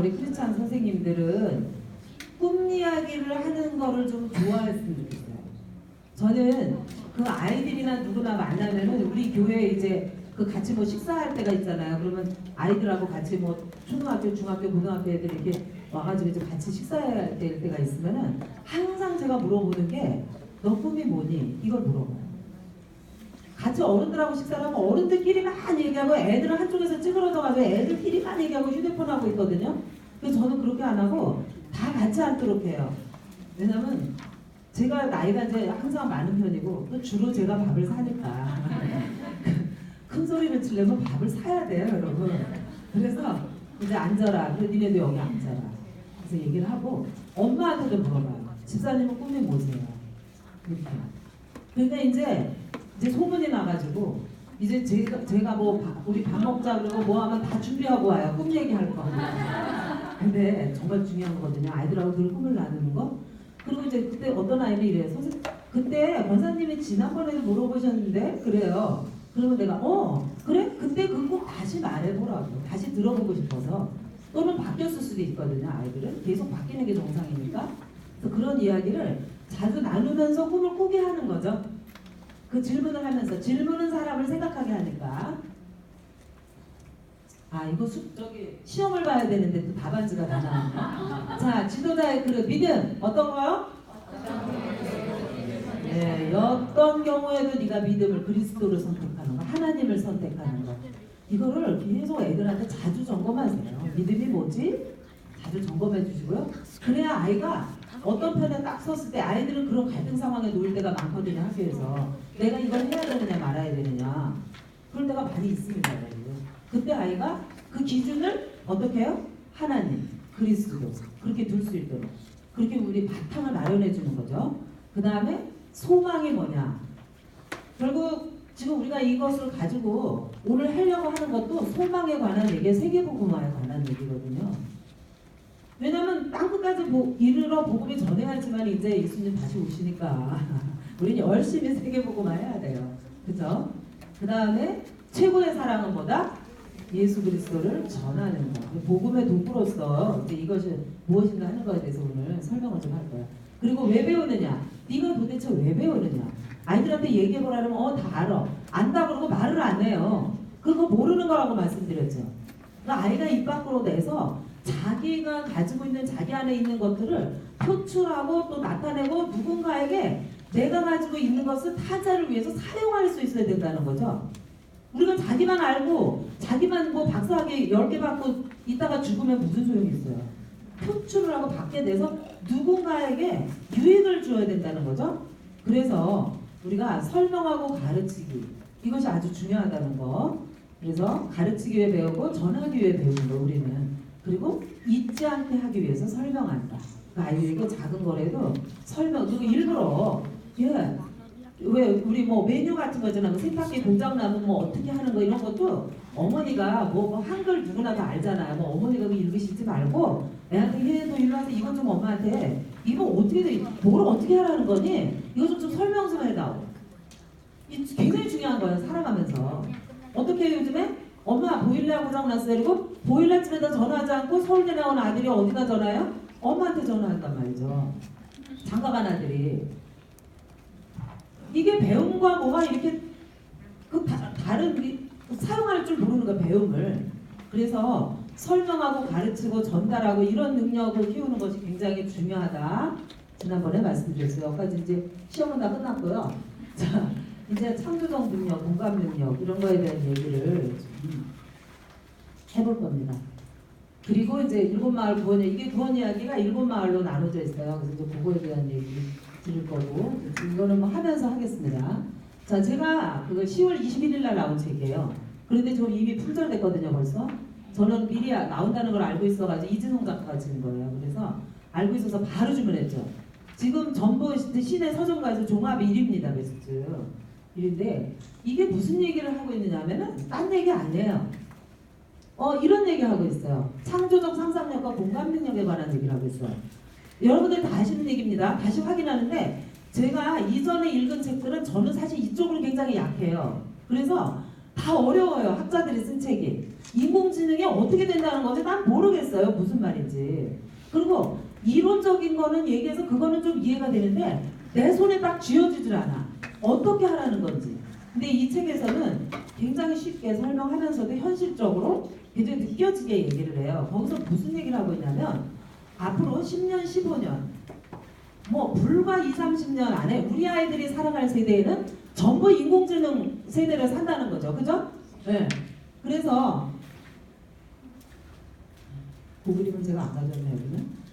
우리 크리스찬 선생님들은 꿈 이야기를 하는 거를 좀 좋아했으면 좋겠어요. 저는 그 아이들이나 누구나 만나면은 우리 교회에 이제 그 같이 뭐 식사할 때가 있잖아요. 그러면 아이들하고 같이 뭐 초등학교, 중학교, 고등학교 애들 이렇게 와가지고 이제 같이 식사해야 될 때가 있으면은 항상 제가 물어보는 게 너 꿈이 뭐니? 이걸 물어봐요. 같이 어른들하고 식사를 하면 어른들끼리만 얘기하고 애들은 한쪽에서 찌그러져가지고 애들끼리만 얘기하고 휴대폰 하고 있거든요. 그래서 저는 그렇게 안 하고 다 같이 앉도록 해요. 왜냐면 제가 나이가 이제 항상 많은 편이고 또 주로 제가 밥을 사니까 큰 소리를 치려면 밥을 사야 돼요, 여러분. 그래서 이제 앉아라. 그래 니네도 여기 앉아라. 그래서 얘기를 하고 엄마한테도 물어봐요. 집사님은 꿈이 뭐세요? 그렇게. 근데 이제 소문이 나가지고 이제 제가 뭐 우리 밥 먹자 그러고 뭐 하면 다 준비하고 와요. 꿈 얘기할 거. 근데 정말 중요한 거거든요. 아이들하고 늘 꿈을 나누는 거. 그리고 이제 그때 어떤 아이는 이래요. 선생님 그때 권사님이 지난번에도 물어보셨는데 그래요. 그러면 내가 그래? 그때 그 꿈 다시 말해보라고. 다시 들어보고 싶어서. 또는 바뀌었을 수도 있거든요. 아이들은 계속 바뀌는 게 정상이니까. 그래서 그런 이야기를 자주 나누면서 꿈을 꾸게 하는 거죠. 그 질문을 하면서 질문은 사람을 생각하게 하니까. 이거 저기 시험을 봐야 되는데 또 답안지가 다 나왔네. 자, 지도자의 그릇 믿음 어떤 거요? 네, 어떤 경우에도 네가 믿음을 그리스도를 선택하는 거, 하나님을 선택하는 거. 이거를 계속 애들한테 자주 점검하세요. 믿음이 뭐지? 자주 점검해 주시고요. 그래야 아이가 어떤 편에 딱 섰을 때 아이들은 그런 갈등 상황에 놓일 때가 많거든요. 학교에서 내가 이걸 해야 되느냐 말아야 되느냐 그럴 때가 많이 있습니다. 그때 아이가 그 기준을 어떻게 해요? 하나님, 그리스도 그렇게 둘 수 있도록 그렇게 우리 바탕을 마련해 주는 거죠. 그 다음에 소망이 뭐냐. 결국 지금 우리가 이것을 가지고 오늘 하려고 하는 것도 소망에 관한 얘기, 세계복음화에 관한 얘기거든요. 왜냐면 땅끝까지 이르러 복음이 전해야지만 이제 예수님 다시 오시니까 우리는 열심히 세계복음화 해야 돼요. 그죠? 그 다음에 최고의 사랑은 뭐다? 예수 그리스도를 전하는 거. 복음의 도구로서 이제 이것이 무엇인가 하는 거에 대해서 오늘 설명을 좀 할 거예요. 그리고 왜 배우느냐? 네가 도대체 왜 배우느냐? 아이들한테 얘기해보라면 다 알아. 안다 그러고 말을 안 해요. 그거 모르는 거라고 말씀드렸죠. 그러니까 아이가 입 밖으로 내서 자기가 가지고 있는 자기 안에 있는 것들을 표출하고 또 나타내고 누군가에게 내가 가지고 있는 것을 타자를 위해서 사용할 수 있어야 된다는 거죠. 우리가 자기만 알고 자기만 뭐 박사학위 10개 받고 있다가 죽으면 무슨 소용이 있어요. 표출을 하고 밖에 내서 누군가에게 유익을 줘야 된다는 거죠. 그래서 우리가 설명하고 가르치기 이것이 아주 중요하다는 거. 그래서 가르치기 위해 배우고 전하기 위해 배우는 거 우리는. 그리고 잊지 않게 하기 위해서 설명한다. 그러니까 아이들에게 작은 거라도 설명. 그리고 일부러 왜 우리 뭐 메뉴 같은 거잖아. 세탁기 공장 나면 뭐 어떻게 하는 거 이런 것도 어머니가 뭐 한글 누구나 다 알잖아요. 뭐 어머니가 읽으시지 말고 애한테 얘도 일로 와서 이것 좀 엄마한테 이거 어떻게 돼? 뭘 어떻게 하라는 거니? 이거 좀 설명 좀 해다오. 굉장히 중요한 거예요. 살아가면서. 어떻게 해요 요즘에? 엄마 보일러 고장났어요. 그리고 보일러집에다 전화하지 않고 서울대 나온 아들이 어디다 전화해요? 엄마한테 전화한단 말이죠. 장가간 아들이. 이게 배움과 뭐가 이렇게 다른 사용할 줄 모르는 거야 배움을. 그래서 설명하고 가르치고 전달하고 이런 능력을 키우는 것이 굉장히 중요하다. 지난번에 말씀드렸어요. 여기까지 이제 시험은 다 끝났고요. 자, 이제 창조적 능력, 공감 능력 이런 거에 대한 얘기를 해볼 겁니다. 그리고 이제 7마을 구원 이게 구원 이야기가 7마을로 나눠져 있어요. 그래서 이제 그거에 대한 얘기 드릴 거고 이거는 뭐 하면서 하겠습니다. 자, 제가 그걸 10월 21일 날 나온 책이에요. 그런데 저 이미 품절됐거든요 벌써. 저는 미리 나온다는 걸 알고 있어가지고 이진성 작가가 지은 거예요. 그래서 알고 있어서 바로 주문했죠. 지금 전부 시내 서점가에서 종합 1위입니다. 베스트 1위인데 이게 무슨 얘기를 하고 있느냐 하면은 딴 얘기 아니에요. 이런 얘기 하고 있어요. 창조적 상상력과 공감 능력에 관한 얘기를 하고 있어요. 여러분들 다 아시는 얘기입니다. 다시 확인하는데 제가 이전에 읽은 책들은 저는 사실 이쪽으로 굉장히 약해요. 그래서 다 어려워요. 학자들이 쓴 책이. 인공지능이 어떻게 된다는 건지 난 모르겠어요. 무슨 말인지. 그리고 이론적인 거는 얘기해서 그거는 좀 이해가 되는데 내 손에 딱 쥐어지질 않아. 어떻게 하라는 건지. 근데 이 책에서는 굉장히 쉽게 설명하면서도 현실적으로 굉장히 느껴지게 얘기를 해요. 거기서 무슨 얘기를 하고 있냐면 앞으로 10년, 15년 뭐 불과 20, 30년 안에 우리 아이들이 살아갈 세대에는 전부 인공지능 세대를 산다는 거죠. 그죠? 네. 그래서 그 그림은 제가 안 가져왔네요. 여기는.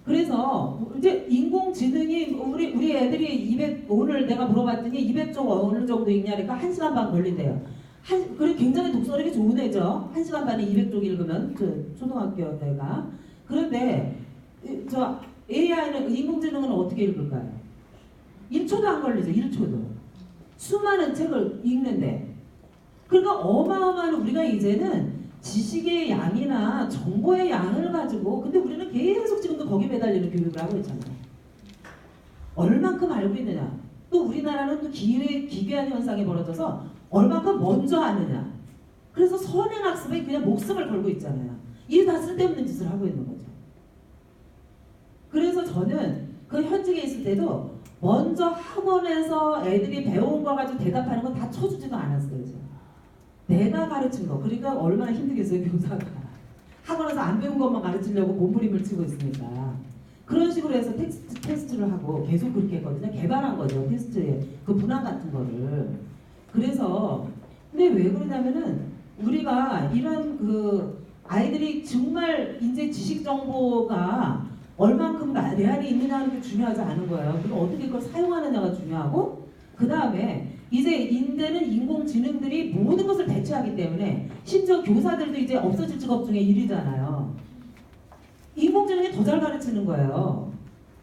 그래서 이제 인공지능이 우리 애들이 200 오늘 내가 물어봤더니 200쪽 어느 정도 읽냐니까 1시간 반 걸린대요. 그래 굉장히 독서력이 좋은 애죠. 1시간 반에 200쪽 읽으면 초등학교 애가. 그런데 저 AI는 인공지능은 어떻게 읽을까요? 1초도 안 걸리죠. 1초도. 수많은 책을 읽는데. 그러니까 어마어마한 우리가 이제는 지식의 양이나 정보의 양을 가지고 근데 우리는 계속 지금도 거기 매달리는 교육을 하고 있잖아요. 얼만큼 알고 있느냐. 또 우리나라는 또 기괴한 현상이 벌어져서 얼만큼 먼저 아느냐. 그래서 선행학습에 그냥 목숨을 걸고 있잖아요. 이게 다 쓸데없는 짓을 하고 있는 거죠. 그래서 저는 그 현직에 있을 때도 먼저 학원에서 애들이 배운 거 가지고 대답하는 거 다 쳐주지도 않았어요. 내가 가르친 거. 그러니까 얼마나 힘들겠어요. 교사가. 학원에서 안 배운 것만 가르치려고 몸부림을 치고 있으니까. 그런 식으로 해서 테스트를 하고 계속 그렇게 했거든요. 개발한 거죠. 테스트에 그 문항 같은 거를. 그래서 근데 왜 그러냐면은 우리가 이런 그 아이들이 정말 이제 지식 정보가 얼만큼 내 안에 있느냐 하는 게 중요하지 않은 거예요. 그리고 어떻게 그걸 사용하느냐가 중요하고 그 다음에 이제 인대는 인공지능들이 모든 것을 대체하기 때문에 심지어 교사들도 이제 없어질 직업 중에 1위잖아요. 인공지능이 더 잘 가르치는 거예요.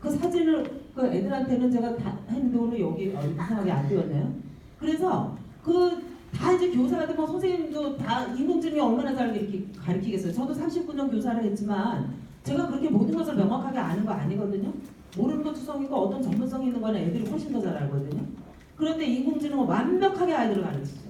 그 사진을 그 애들한테는 제가 다 핸드폰으로 여기 이상하게 안 띄웠네요. 그래서 그 다 이제 교사들 뭐 선생님도 다 인공지능이 얼마나 잘 이렇게 가르치겠어요. 저도 39년 교사를 했지만 제가 그렇게 모든 것을 명확하게 아는 거 아니거든요. 모르는 거 투성이고 어떤 전문성이 있는 거는 애들이 훨씬 더 잘 알거든요. 그런데 인공지능은 완벽하게 아이들을 가르치죠.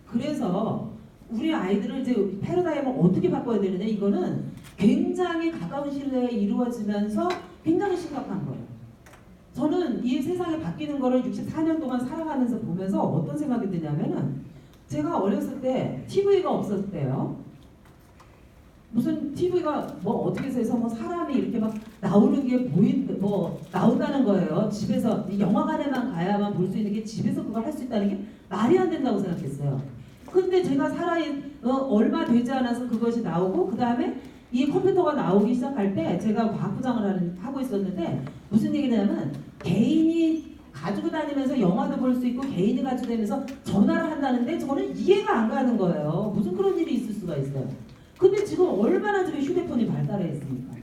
그래서 우리 아이들을 이제 패러다임을 어떻게 바꿔야 되느냐 이거는 굉장히 가까운 시일내에 이루어지면서 굉장히 심각한 거예요. 저는 이 세상이 바뀌는 거를 64년 동안 살아가면서 보면서 어떤 생각이 드냐면은 제가 어렸을 때 TV가 없었을 때요. 무슨 TV가 뭐 어떻게 해서 뭐 사람이 이렇게 막 나오는 게 뭐 나온다는 거예요. 집에서 영화관에만 가야만 볼 수 있는 게 집에서 그걸 할 수 있다는 게 말이 안 된다고 생각했어요. 근데 제가 얼마 되지 않아서 그것이 나오고 그 다음에 이 컴퓨터가 나오기 시작할 때 제가 과학부장을 하고 있었는데 무슨 얘기냐면 개인이 가지고 다니면서 영화도 볼 수 있고 개인이 가지고 다니면서 전화를 한다는데 저는 이해가 안 가는 거예요. 무슨 그런 일이 있을 수가 있어요. 근데 지금 얼마나 지금 휴대폰이 발달했습니까?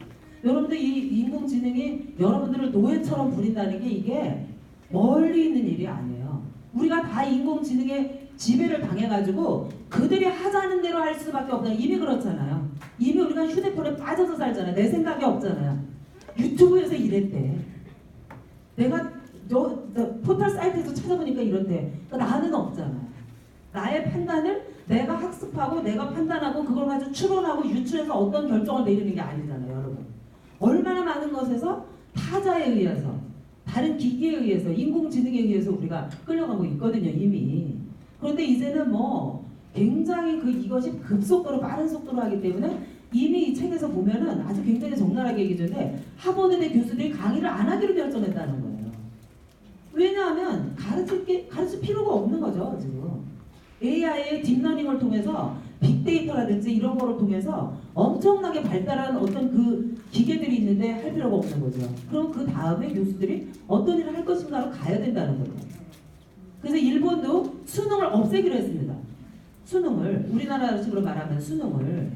여러분들 이 인공지능이 여러분들을 노예처럼 부린다는 게 이게 멀리 있는 일이 아니에요. 우리가 다 인공지능에 지배를 당해가지고 그들이 하자는 대로 할 수밖에 없다. 이미 그렇잖아요. 이미 우리가 휴대폰에 빠져서 살잖아요. 내 생각이 없잖아요. 유튜브에서 이랬대. 내가 포털 사이트에서 찾아보니까 이런데 그러니까 나는 없잖아요. 나의 판단을 내가 학습하고 내가 판단하고 그걸 가지고 추론하고 유추해서 어떤 결정을 내리는 게 아니잖아요. 여러분. 얼마나 많은 것에서 타자에 의해서 다른 기기에 의해서 인공지능에 의해서 우리가 끌려가고 있거든요. 이미. 그런데 이제는 뭐 굉장히 이것이 급속도로 빠른 속도로 하기 때문에 이미 이 책에서 보면은 아주 굉장히 적나라하게 얘기 전에 하버드대 교수들이 강의를 안 하기로 결정했다는 거예요. 왜냐하면 가르칠 필요가 없는 거죠. 지금. AI의 딥러닝을 통해서 빅데이터라든지 이런 거를 통해서 엄청나게 발달한 어떤 그 기계들이 있는데 할 필요가 없는 거죠. 그럼 그 다음에 교수들이 어떤 일을 할 것인가로 가야 된다는 거죠. 그래서 일본도 수능을 없애기로 했습니다. 수능을 우리나라식으로 말하면 수능을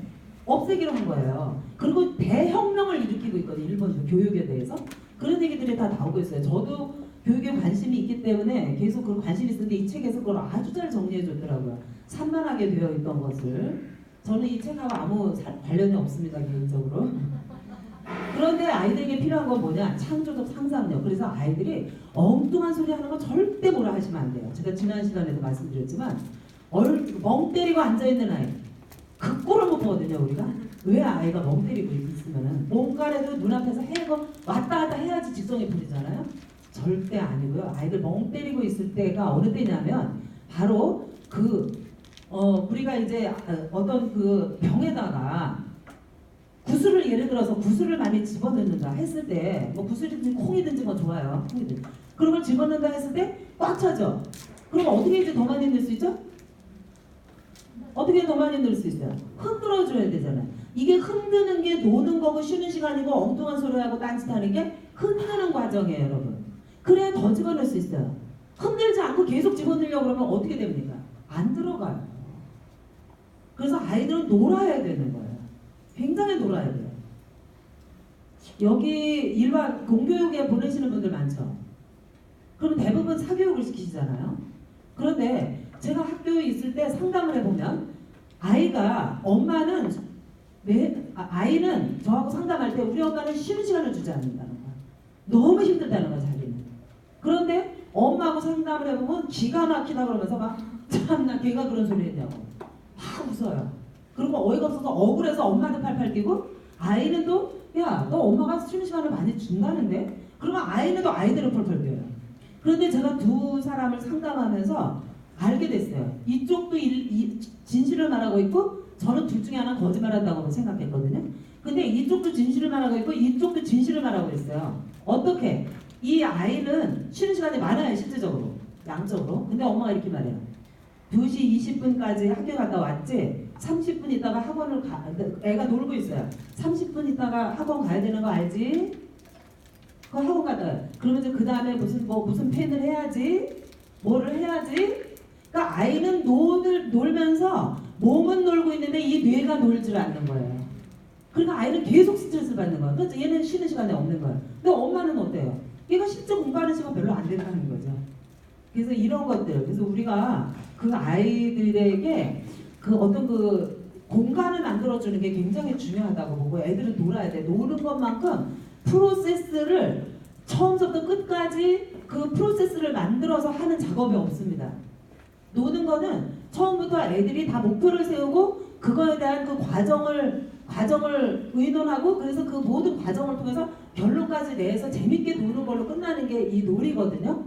없애기로 한 거예요. 그리고 대혁명을 일으키고 있거든요. 일본도 교육에 대해서. 그런 얘기들이 다 나오고 있어요. 저도 교육에 관심이 있기 때문에 계속 그런 관심이 있었는데 이 책에서 그걸 아주 잘 정리해 줬더라고요. 산만하게 되어 있던 것을. 저는 이 책하고 아무 관련이 없습니다. 개인적으로. 그런데 아이들에게 필요한 건 뭐냐? 창조적 상상력. 그래서 아이들이 엉뚱한 소리 하는 거 절대 뭐라 하시면 안 돼요. 제가 지난 시간에도 말씀드렸지만 멍 때리고 앉아있는 아이 그 꼴을 못 보거든요 우리가. 왜 아이가 멍 때리고 있으면은 뭔가라도 눈앞에서 왔다 갔다 해야지 직성이 풀리잖아요. 절대 아니고요. 아이들 멍 때리고 있을 때가 어느 때냐면 바로 우리가 이제 어떤 그 병에다가 구슬을 예를 들어서 구슬을 많이 집어넣는다 했을 때 뭐 구슬이든지 콩이든지 뭐 좋아요. 콩이든지. 그런 걸 집어넣는다 했을 때 꽉 차죠. 그럼 어떻게 이제 더 많이 넣을 수 있죠? 어떻게 더 많이 넣을 수 있어요? 흔들어 줘야 되잖아요. 이게 흔드는 게 노는 거고 쉬는 시간이고 엉뚱한 소리하고 딴짓하는 게 흔드는 과정이에요 여러분. 그래야 더 집어넣을 수 있어요. 흔들지 않고 계속 집어넣으려고 그러면 어떻게 됩니까? 안 들어가요. 그래서 아이들은 놀아야 되는 거예요. 굉장히 놀아야 돼요. 여기 일반 공교육에 보내시는 분들 많죠? 그럼 대부분 사교육을 시키시잖아요. 그런데 제가 학교에 있을 때 상담을 해보면 아이는 저하고 상담할 때 우리 엄마는 쉬는 시간을 주지 않는다는 거야. 너무 힘들다는 거야 자기는. 그런데 엄마하고 상담을 해보면 기가 막히다 그러면서 막 참나 걔가 그런 소리 했냐고 막 웃어요. 그리고 어이가 없어서 억울해서 엄마한테 팔팔 뛰고 아이는 또 야 너 엄마가 쉬는 시간을 많이 준다는데 그러면 아이는 또 아이대로 펄펄 뛰어요. 그런데 제가 두 사람을 상담하면서 알게 됐어요. 이쪽도 진실을 말하고 있고 저는 둘 중에 하나 거짓말한다고 생각했거든요. 근데 이쪽도 진실을 말하고 있고 이쪽도 진실을 말하고 있어요. 어떻게? 이 아이는 쉬는 시간이 많아요 실제적으로 양적으로. 근데 엄마가 이렇게 말해요. 2시 20분까지 학교 갔다 왔지 30분 있다가 애가 놀고 있어요. 30분 있다가 학원 가야 되는 거 알지? 그 학원 갔다 그러면 이제 그 다음에 무슨 펜을 해야지 뭐를 해야지. 그러니까 아이는 놀면서 몸은 놀고 있는데 이 뇌가 놀질 않는 거예요. 그러니까 아이는 계속 스트레스를 받는 거예요. 그래서 얘는 쉬는 시간이 없는 거예요. 근데 엄마는 어때요? 얘가 실제 공부하는 시간 별로 안 된다는 거죠. 그래서 이런 것들, 그래서 우리가 그 아이들에게 어떤 공간을 만들어주는 게 굉장히 중요하다고 보고 애들은 놀아야 돼. 노는 것만큼 프로세스를 처음부터 끝까지 그 프로세스를 만들어서 하는 작업이 없습니다. 노는 거는 처음부터 애들이 다 목표를 세우고 그거에 대한 그 과정을 의논하고 그래서 그 모든 과정을 통해서 결론까지 내서 재밌게 노는 걸로 끝나는 게 이 놀이거든요.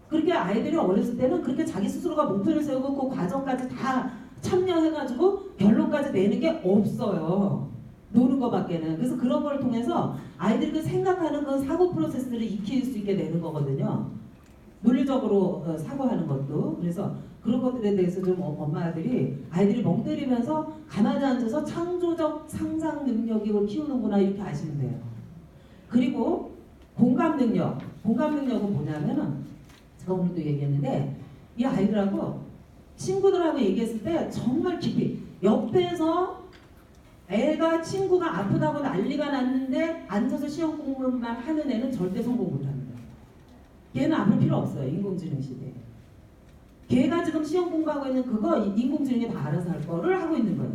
그렇게 아이들이 어렸을 때는 그렇게 자기 스스로가 목표를 세우고 그 과정까지 다 참여해가지고 결론까지 내는 게 없어요. 노는 것밖에는. 그래서 그런 걸 통해서 아이들이 그 생각하는 그 사고 프로세스를 익힐 수 있게 되는 거거든요. 논리적으로 사고하는 것도. 그래서 그런 것들에 대해서 좀 엄마들이 아이들이 멍 때리면서 가만히 앉아서 창조적 상상 능력을 키우는구나 이렇게 아시면 돼요. 그리고 공감 능력은 뭐냐면은 제가 오늘도 얘기했는데 이 아이들하고 친구들하고 얘기했을 때 정말 깊이 옆에서 애가 친구가 아프다고 난리가 났는데 앉아서 시험 공부만 하는 애는 절대 성공 못합니다. 걔는 아플 필요 없어요. 인공지능 시대에. 걔가 지금 시험 공부하고 있는 그거 인공지능이 다 알아서 할 거를 하고 있는 거예요.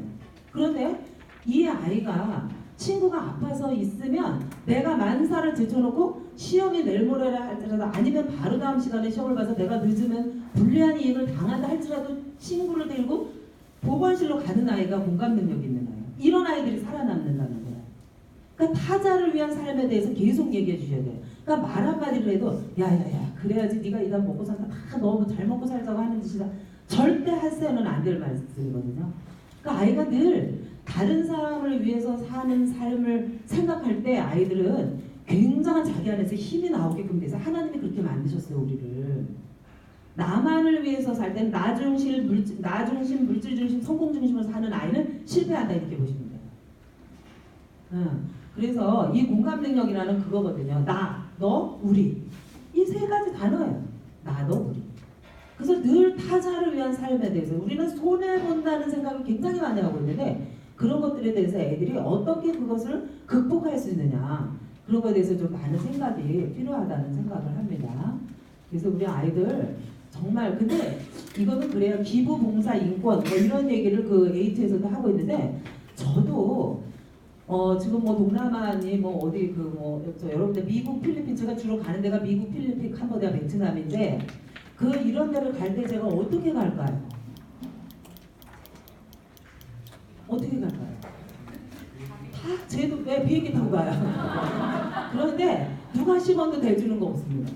그런데 이 아이가 친구가 아파서 있으면 내가 만사를 제쳐놓고 시험이 내일 모레라 할지라도 아니면 바로 다음 시간에 시험을 봐서 내가 늦으면 불리한 이익을 당한다 할지라도 친구를 데리고 보건실로 가는 아이가 공감 능력이 있는 아이예요. 이런 아이들이 살아남는다는 거예요. 그러니까 타자를 위한 삶에 대해서 계속 얘기해 주셔야 돼요. 그러니까 말 한마디로 해도 야야야 그래야지 네가 이거 먹고 산다 다 너무 잘 먹고 살자고 하는 짓이다. 절대 하세요는 안 될 말씀이거든요. 그러니까 아이가 늘 다른 사람을 위해서 사는 삶을 생각할 때 아이들은 굉장한 자기 안에서 힘이 나오게끔 돼서 하나님이 그렇게 만드셨어요 우리를. 나만을 위해서 살 때는 나 중심, 물질 중심, 성공 중심으로 사는 아이는 실패한다 이렇게 보시면 돼요. 그래서 이 공감 능력이라는 그거거든요. 나, 너, 우리 이 세 가지 단어예요. 나, 너, 우리. 그래서 늘 타자를 위한 삶에 대해서 우리는 손해본다는 생각을 굉장히 많이 하고 있는데 그런 것들에 대해서 애들이 어떻게 그것을 극복할 수 있느냐 그런 것에 대해서 좀 많은 생각이 필요하다는 생각을 합니다. 그래서 우리 아이들 정말 근데 이거는 그래요. 기부, 봉사, 인권 뭐 이런 얘기를 그 에이트에서도 하고 있는데 저도 지금 뭐 동남아니 뭐 어디 여러분들 미국, 필리핀 제가 주로 가는 데가 미국, 필리핀, 캄보디아, 베트남인데 이런 데를 갈 때 제가 어떻게 갈까요? 어떻게 갈까요? 다 쟤도 왜 비행기 타고 가요? 그런데 누가 10원도 대주는 거 없습니다.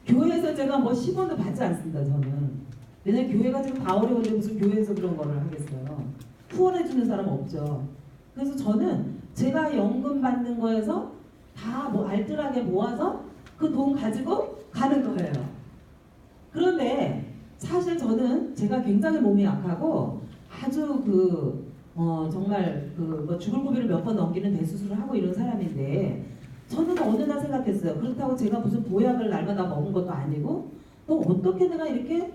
교회에서 제가 뭐 10원도 받지 않습니다. 저는. 왜냐면 교회가 지금 다 어려운데 무슨 교회에서 그런 거를 하겠어요. 후원해주는 사람 없죠. 그래서 저는 제가 연금 받는 거에서 다 뭐 알뜰하게 모아서 그 돈 가지고 가는 거예요. 그런데 사실 저는 제가 굉장히 몸이 약하고 아주 정말 뭐 죽을 고비를 몇 번 넘기는 대수술을 하고 이런 사람인데 저는 어느 날 생각했어요. 그렇다고 제가 무슨 보약을 날마다 먹은 것도 아니고 또 어떻게 내가 이렇게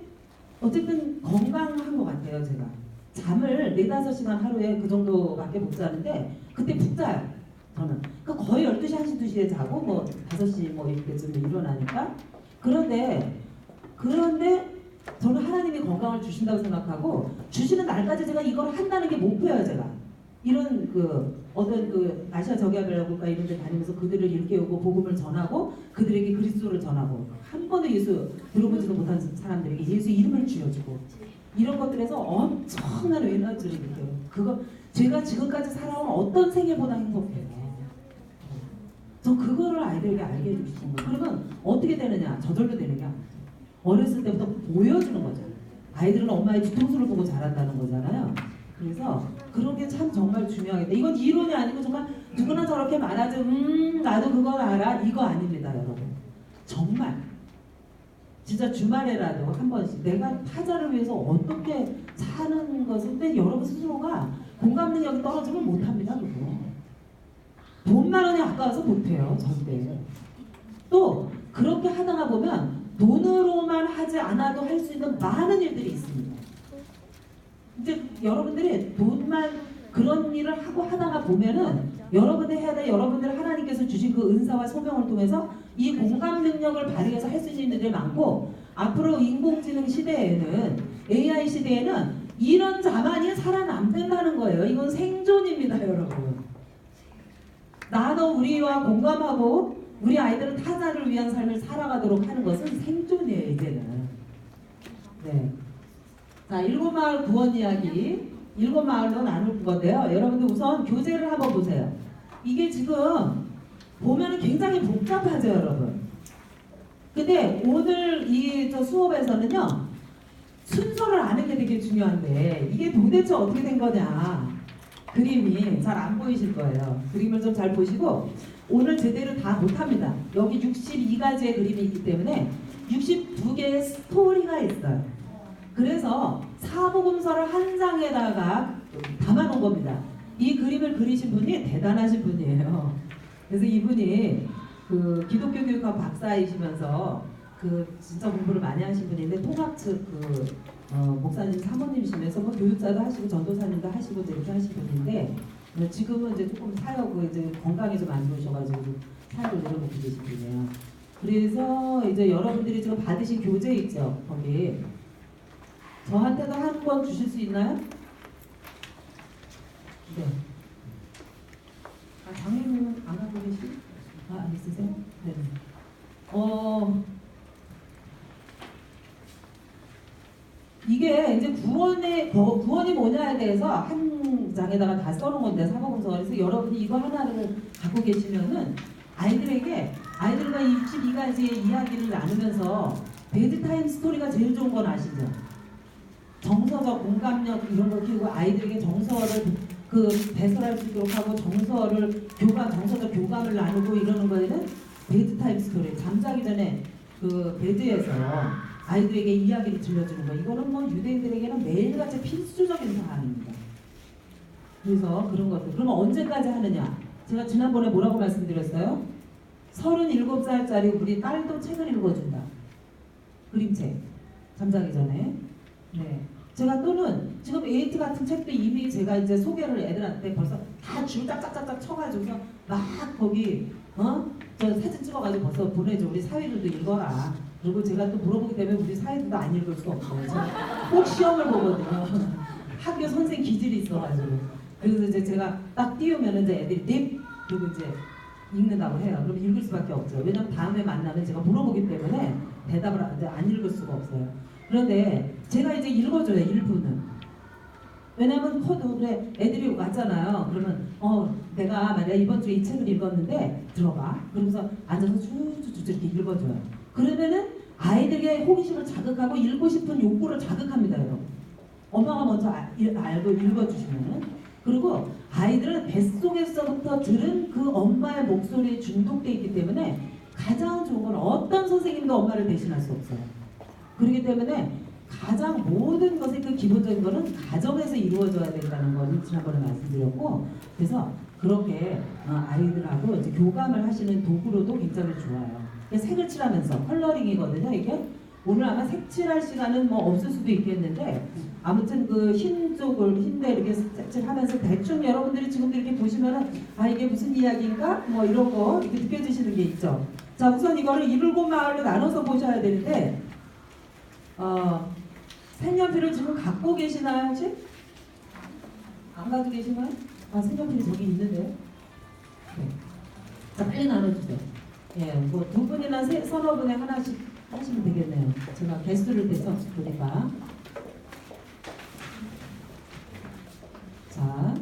어쨌든 건강한 것 같아요. 제가 잠을 4-5시간 하루에 그 정도밖에 못 자는데 그때 푹 자요. 저는 그러니까 거의 12시, 1시, 2시에 자고 뭐 5시 뭐 이때쯤에 일어나니까 그런데 저는 하나님이 건강을 주신다고 생각하고 주시는 날까지 제가 이걸 한다는 게 목표예요. 제가 이런 어떤 아시아 저기야별국가 이런 데 다니면서 그들을 일깨우고 복음을 전하고 그들에게 그리스도를 전하고 한 번도 예수 들어보지도 못한 사람들에게 예수 이름을 쥐어주고 이런 것들에서 엄청난 에너지를 느껴요. 그거 제가 지금까지 살아온 어떤 생애보다 행복해요. 저 그거를 아이들에게 알게 해주고 싶은 거예요. 그러면 어떻게 되느냐? 저절로 되는 게 아니에요. 어렸을 때부터 보여주는 거죠. 아이들은 엄마의 뒤통수를 보고 자란다는 거잖아요. 그래서 그런 게 참 정말 중요하겠다. 이건 이론이 아니고 정말 누구나 저렇게 말하지 나도 그건 알아 이거 아닙니다. 여러분 정말 진짜 주말에라도 한 번씩 내가 타자를 위해서 어떻게 사는 것을 근데 여러분 스스로가 공감 능력이 떨어지면 못합니다. 그거 돈만 원이 아까워서 못해요. 절대. 또 그렇게 하다가 보면 돈으로만 하지 않아도 할 수 있는 많은 일들이 있습니다. 이제 여러분들이 돈만 그런 일을 하고 하다가 보면은 여러분들이 해야 돼. 여러분들 하나님께서 주신 그 은사와 소명을 통해서 이 공감 능력을 발휘해서 할 수 있는 일들이 많고 앞으로 인공지능 시대에는 AI 시대에는 이런 자만이 살아남는다는 거예요. 이건 생존입니다, 여러분. 나도 우리와 공감하고 우리 아이들은 타자를 위한 삶을 살아가도록 하는 것은 생존이에요, 이제는. 네. 자, 7마을 구원 이야기 7마을로 나눌 건데요. 여러분들 우선 교재를 한번 보세요. 이게 지금 보면 굉장히 복잡하죠, 여러분. 근데 오늘 저 수업에서는요, 순서를 아는 게 되게 중요한데 이게 도대체 어떻게 된 거냐. 그림이 잘 안 보이실 거예요. 그림을 좀 잘 보시고 오늘 제대로 다 못합니다. 여기 62가지의 그림이 있기 때문에 62개의 스토리가 있어요. 그래서 사복음서를 한 장에다가 담아놓은 겁니다. 이 그림을 그리신 분이 대단하신 분이에요. 그래서 이분이 기독교 교육학 박사이시면서 진짜 공부를 많이 하신 분인데 통합 측 목사님 사모님이시면서 뭐 교육자도 하시고 전도사님도 하시고 이렇게 하신 분인데 지금은 이제 조금 사역 이제 건강이 좀 안 좋으셔가지고 사역을 내려놓고 계신 분이에요. 그래서 이제 여러분들이 지금 받으신 교재 있죠, 거기 저한테도 한 권 주실 수 있나요? 네. 장님은 안 갖고 계시죠? 안 있으세요? 네. 이게 이제 구원이 뭐냐에 대해서 한 장에다가 다 써놓은 건데 사복음서. 그래서 여러분이 이거 하나를 갖고 계시면은 아이들과 62가지의 이야기를 나누면서 베드타임 스토리가 제일 좋은 건 아시죠? 정서적 공감력 이런 걸 키우고 아이들에게 정서를 배설할 수 있도록 하고 정서적 교감을 나누고 이러는 거에는 베드타임 스토리. 잠자기 전에 베드에서 아이들에게 이야기를 들려주는 거. 이거는 뭐 유대인들에게는 매일같이 필수적인 사항입니다. 그래서 그런 것들. 그러면 언제까지 하느냐? 제가 지난번에 뭐라고 말씀드렸어요? 37살짜리 우리 딸도 책을 읽어준다. 그림책. 잠자기 전에. 네. 제가 또는 지금 AT 같은 책도 이미 제가 이제 소개를 애들한테 벌써 다 줄 짝짝짝짝 쳐가지고서 막 거기 저 사진 찍어가지고 벌써 보내줘. 우리 사위들도 읽어라. 그리고 제가 또 물어보기 때문에 우리 사회도 안 읽을 수 없어요. 제가 꼭 시험을 보거든요. 학교 선생 기질이 있어가지고. 그래서 이제 제가 딱 띄우면 이제 애들이 넵! 그리고 이제 읽는다고 해요. 그럼 읽을 수밖에 없죠. 왜냐면 다음에 만나면 제가 물어보기 때문에 대답을 안 읽을 수가 없어요. 그런데 제가 이제 읽어줘요. 일부는. 왜냐면 커도 그래 애들이 왔잖아요. 그러면 내가 말이야 이번 주에 이 책을 읽었는데 들어봐. 그러면서 앉아서 쭉쭉쭉 이렇게 읽어줘요. 그러면은 아이들의 호기심을 자극하고 읽고 싶은 욕구를 자극합니다, 여러분. 엄마가 먼저 알고 읽어주시면은. 그리고 아이들은 뱃속에서부터 들은 그 엄마의 목소리에 중독돼 있기 때문에 가장 좋은 건 어떤 선생님도 엄마를 대신할 수 없어요. 그렇기 때문에 가장 모든 것의 그 기본적인 거는 가정에서 이루어져야 된다는 거는 지난번에 말씀드렸고, 그래서 그렇게 아이들하고 이제 교감을 하시는 도구로도 굉장히 좋아요. 색을 칠하면서 컬러링이거든요. 이게 오늘 아마 색칠할 시간은 뭐 없을 수도 있겠는데 아무튼 그 흰 쪽을 흰데 이렇게 색칠하면서 대충 여러분들이 지금도 이렇게 보시면은 이게 무슨 이야기인가 뭐 이런 거 이렇게 느껴지시는 게 있죠. 자, 우선 이거를 7마을로 나눠서 보셔야 되는데 색연필을 지금 갖고 계시나요 혹시? 안 가지고 계시나요? 색연필이 저기 있는데요. 네. 자, 빨리 나눠주세요. 예, 뭐 두 분이나 서너 분에 하나씩 하시면 되겠네요. 제가 개수를 대서 보니까. 자,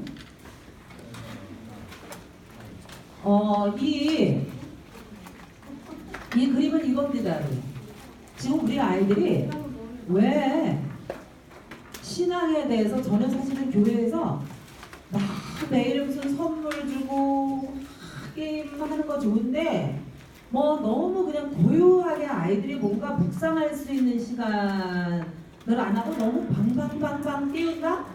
이 그림은 이겁니다. 지금 우리 아이들이 왜 신앙에 대해서 저는 사실은 교회에서 막 매일 무슨 선물 주고 게임하는 거 좋은데 뭐 너무 그냥 고요하게 아이들이 뭔가 묵상할 수 있는 시간을 안 하고 너무 방방방방 띄운다?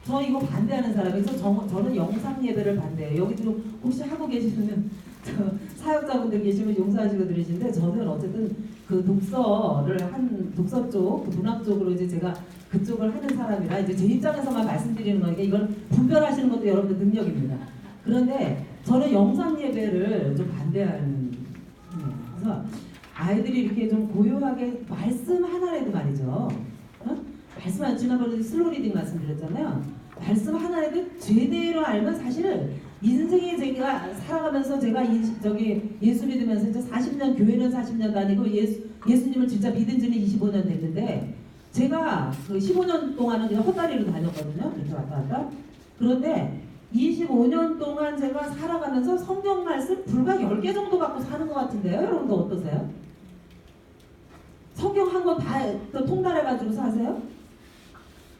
저 이거 반대하는 사람이서 저는 영상 예배를 반대해요. 여기 지금 혹시 하고 계시면 사역자분들 계시면 용서하시고 들으시는데 저는 어쨌든 그 독서를 한 독서 쪽, 그 문학 쪽으로 이제 제가 그쪽을 하는 사람이라 이제 제 입장에서만 말씀드리는 거니까 이걸 분별하시는 것도 여러분들 능력입니다. 그런데 저는 영상 예배를 좀 반대하는 그래서 아이들이 이렇게 좀 고요하게 말씀 하나라도 말이죠. 말씀 지난번에 슬로우 리딩 말씀드렸잖아요. 말씀 하나라도 제대로 알면 사실 인생에 제가 살아가면서 제가 예수 믿으면서 이제 40년 교회는 40년 다니고 예수님을 진짜 믿은 지는 25년 됐는데 제가 그 15년 동안은 그냥 헛다리로 다녔거든요. 이렇게 왔다 갔다. 그런데 25년 동안 제가 살아가면서 성경 말씀 불과 10개 정도 갖고 사는 것 같은데요. 여러분도 어떠세요? 성경 한 권 다 통달해가지고 사세요?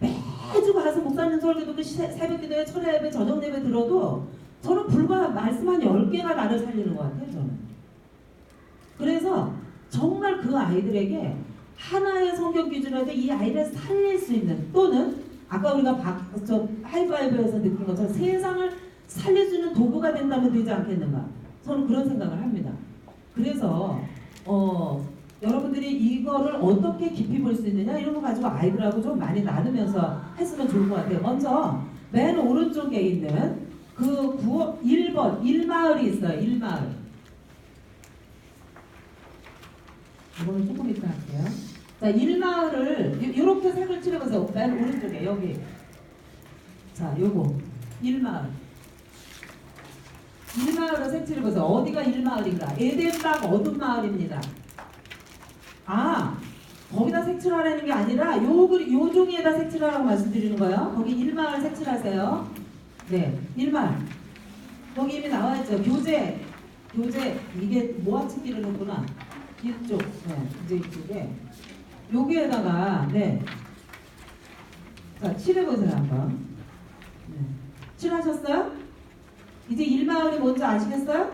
매주 가서 목사님 설교 듣고 새벽 기도에 철야 예배 저녁 예배 들어도 저는 불과 말씀 한 10개가 나를 살리는 것 같아요. 저는. 그래서 정말 그 아이들에게 하나의 성경 기준으로 이 아이를 살릴 수 있는 또는 아까 우리가 하이파이브에서 느낀 것처럼 세상을 살릴 수 있는 도구가 된다면 되지 않겠는가. 저는 그런 생각을 합니다. 그래서 여러분들이 이거를 어떻게 깊이 볼 수 있느냐 이런 거 가지고 아이들하고 좀 많이 나누면서 했으면 좋을 것 같아요. 먼저 맨 오른쪽에 있는 그 1번 1마을이 있어요. 1마을. 이거는 조금 이따 할게요. 자, 1마을을 이렇게 색을 칠해보세요. 맨 오른쪽에 여기. 자, 요거 1마을. 1마을을 색 칠해보세요. 어디가 1마을인가? 에덴박 어둠 마을입니다. 거기다 색칠하라는 게 아니라 요 종이에다 색칠하라고 말씀드리는 거예요. 거기 1마을 색칠하세요. 네, 1마을. 거기 이미 나와있죠. 교재 이게 모아치기를 했구나. 이쪽, 네, 이제 이쪽에 여기에다가 자, 칠해보세요 한번. 네. 칠하셨어요? 이제 1마을이 뭔지 아시겠어요?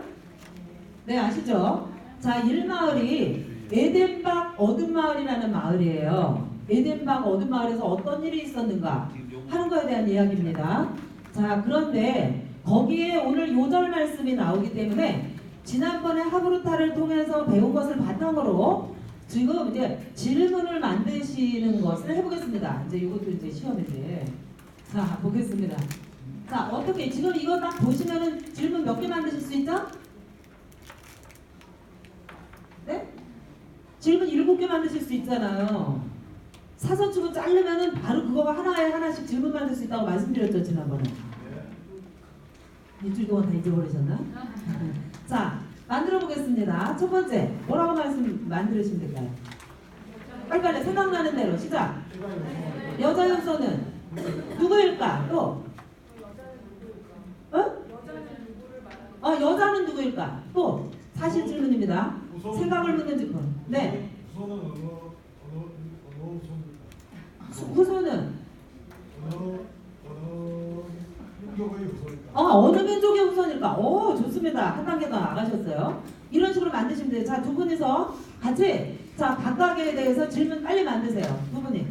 네, 아시죠? 자, 1마을이 에덴박 어둠 마을이라는 마을이에요. 에덴박 어둠 마을에서 어떤 일이 있었는가 하는 거에 대한 이야기입니다. 자, 그런데 거기에 오늘 요절 말씀이 나오기 때문에 지난번에 하브루타를 통해서 배운 것을 바탕으로 지금 이제 질문을 만드시는 것을 해보겠습니다. 이제 이것도 이제 시험인데. 자, 보겠습니다. 자, 어떻게 지금 이거 딱 보시면은 질문 몇 개 만드실 수 있죠? 네? 질문 7개 만드실 수 있잖아요. 사선축을 자르면은 바로 그거가 하나씩 질문 만들 수 있다고 말씀드렸죠, 지난번에. 일주일 동안 다 잊어버리셨나? 자, 만들어 보겠습니다. 첫 번째, 뭐라고 만들으시면 될까요? 빨리빨리 생각나는 대로 시작. 여자 요소는 누구일까? 또? 어? 여자는 누구일까? 또? 사실 질문입니다. 생각을 묻는 질문. 네. 후손은? 어느 민족의 후손일까? 오, 좋습니다. 한 단계 더 나가셨어요. 이런 식으로 만드시면 돼요. 자, 두 분이서 같이, 자, 각각에 대해서 질문 빨리 만드세요. 두 분이.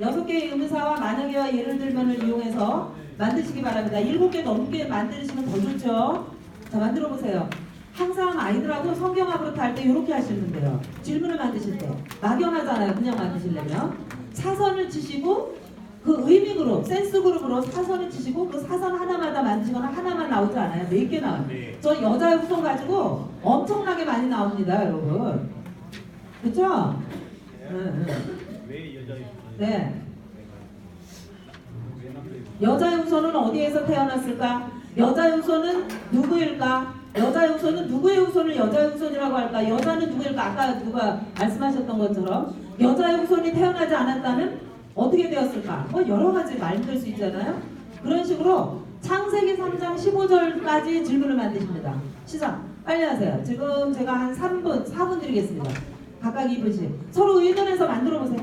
6개의 의문사와 만약에와 예를 들면을 이용해서 만드시기 바랍니다. 7개 넘게 만드시면 더 좋죠. 자, 만들어 보세요. 항상 아이들하고 성경학으로 할 때 이렇게 하시면 돼요. 질문을 만드실 때. 막연하잖아요. 그냥 만드시려면. 사선을 치시고 그 의미 그룹, 센스 그룹으로 사선을 치시고 그 사선 하나마다 만드시거나 하나만 나오지 않아요. 4개 나와요. 저 여자의 후손 가지고 엄청나게 많이 나옵니다, 여러분. 그렇죠? 왜 여자의 후손이? 네. 여자의 후손은 어디에서 태어났을까? 여자의 후손은 누구일까? 여자의 후손은 누구의 후손을 여자의 후손이라고 할까? 여자는 누구일까? 아까 누가 말씀하셨던 것처럼 여자의 후손이 태어나지 않았다면 어떻게 되었을까? 뭐 여러 가지 말들 수 있잖아요. 그런 식으로 창세기 3장 15절까지 질문을 만드십니다. 시작 빨리 하세요. 지금 제가 한 4분 드리겠습니다. 각각 2분씩 서로 의논해서 만들어 보세요.